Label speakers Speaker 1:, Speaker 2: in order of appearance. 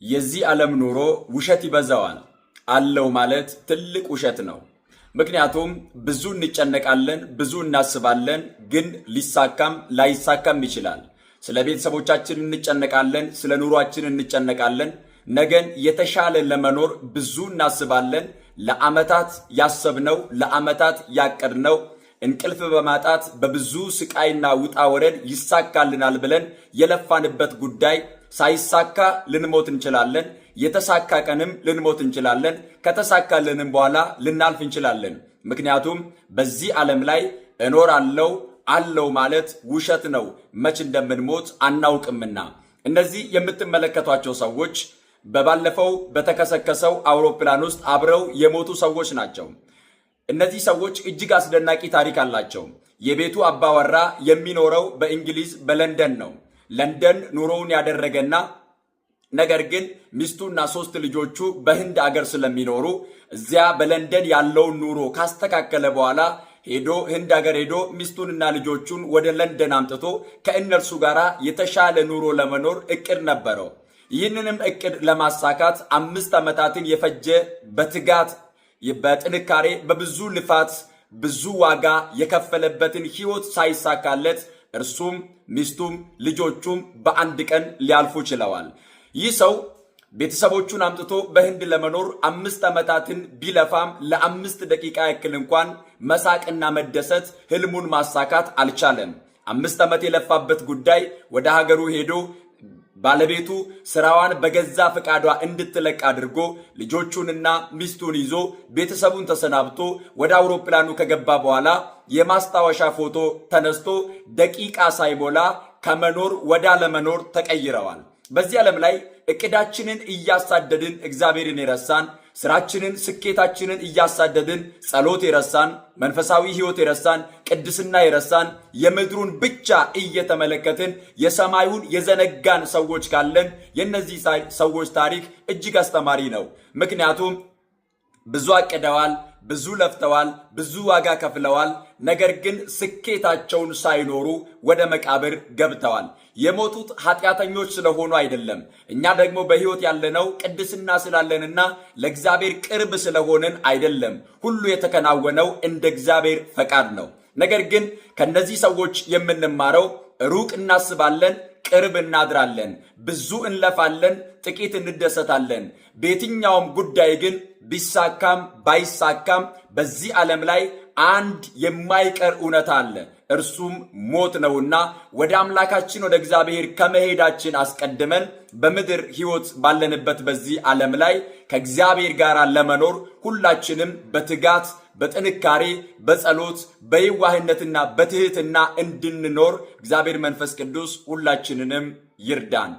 Speaker 1: የዚህ ዓለም ኑሮ ውሸት ይበዛዋል አለው ማለት ትልቅ ውሸት ነው። ምክንያቱም ብዙ እንጨነቃለን፣ ብዙ እናስባለን፣ ግን ሊሳካም ላይሳካም ይችላል። ስለ ቤተሰቦቻችን እንጨነቃለን፣ ስለ ኑሯችን እንጨነቃለን። ነገን የተሻለ ለመኖር ብዙ እናስባለን። ለዓመታት ያሰብነው፣ ለዓመታት ያቀድነው እንቅልፍ በማጣት በብዙ ስቃይና ውጣ ወረድ ይሳካልናል ብለን የለፋንበት ጉዳይ ሳይሳካ ልንሞት እንችላለን። የተሳካ ቀንም ልንሞት እንችላለን። ከተሳካልንም በኋላ ልናልፍ እንችላለን። ምክንያቱም በዚህ ዓለም ላይ እኖራለሁ አለው ማለት ውሸት ነው። መች እንደምንሞት አናውቅምና። እነዚህ የምትመለከቷቸው ሰዎች በባለፈው በተከሰከሰው አውሮፕላን ውስጥ አብረው የሞቱ ሰዎች ናቸው። እነዚህ ሰዎች እጅግ አስደናቂ ታሪክ አላቸው። የቤቱ አባወራ የሚኖረው በእንግሊዝ በለንደን ነው። ለንደን ኑሮውን ያደረገና ነገር ግን ሚስቱና 3 ልጆቹ በህንድ አገር ስለሚኖሩ እዚያ በለንደን ያለውን ኑሮ ካስተካከለ በኋላ ህንድ አገር ሄዶ ሚስቱንና ልጆቹን ወደ ለንደን አምጥቶ ከእነርሱ ጋር የተሻለ ኑሮ ለመኖር እቅድ ነበረው። ይህንንም እቅድ ለማሳካት 5 ዓመታትን የፈጀ በትጋት በጥንካሬ በብዙ ልፋት ብዙ ዋጋ የከፈለበትን ህይወት ሳይሳካለት እርሱም ሚስቱም ልጆቹም በአንድ ቀን ሊያልፉ ችለዋል። ይህ ሰው ቤተሰቦቹን አምጥቶ በህንድ ለመኖር 5 ዓመታትን ቢለፋም ለ5 ደቂቃ ያክል እንኳን መሳቅና መደሰት ህልሙን ማሳካት አልቻለም። 5 ዓመት የለፋበት ጉዳይ ወደ ሀገሩ ሄዶ ባለቤቱ ስራዋን በገዛ ፈቃዷ እንድትለቅ አድርጎ ልጆቹንና ሚስቱን ይዞ ቤተሰቡን ተሰናብቶ ወደ አውሮፕላኑ ከገባ በኋላ የማስታወሻ ፎቶ ተነስቶ ደቂቃ ሳይሞላ ከመኖር ወደ አለመኖር ተቀይረዋል። በዚህ ዓለም ላይ እቅዳችንን እያሳደድን እግዚአብሔርን የረሳን፣ ስራችንን ስኬታችንን እያሳደድን ጸሎት የረሳን፣ መንፈሳዊ ህይወት የረሳን፣ ቅድስና የረሳን፣ የምድሩን ብቻ እየተመለከትን የሰማዩን የዘነጋን ሰዎች ካለን የነዚህ ሰዎች ታሪክ እጅግ አስተማሪ ነው። ምክንያቱም ብዙ አቅደዋል፣ ብዙ ለፍተዋል፣ ብዙ ዋጋ ከፍለዋል። ነገር ግን ስኬታቸውን ሳይኖሩ ወደ መቃብር ገብተዋል። የሞቱት ኃጢአተኞች ስለሆኑ አይደለም። እኛ ደግሞ በህይወት ያለነው ቅድስና ስላለንና ለእግዚአብሔር ቅርብ ስለሆንን አይደለም። ሁሉ የተከናወነው እንደ እግዚአብሔር ፈቃድ ነው። ነገር ግን ከነዚህ ሰዎች የምንማረው ሩቅ እናስባለን፣ ቅርብ እናድራለን። ብዙ እንለፋለን፣ ጥቂት እንደሰታለን። በየትኛውም ጉዳይ ግን ቢሳካም ባይሳካም በዚህ ዓለም ላይ አንድ የማይቀር እውነታ አለ። እርሱም ሞት ነውና ወደ አምላካችን ወደ እግዚአብሔር ከመሄዳችን አስቀድመን በምድር ህይወት ባለንበት በዚህ ዓለም ላይ ከእግዚአብሔር ጋር ለመኖር ሁላችንም በትጋት በጥንካሬ በጸሎት በየዋህነትና በትህትና እንድንኖር እግዚአብሔር መንፈስ ቅዱስ ሁላችንንም ይርዳን።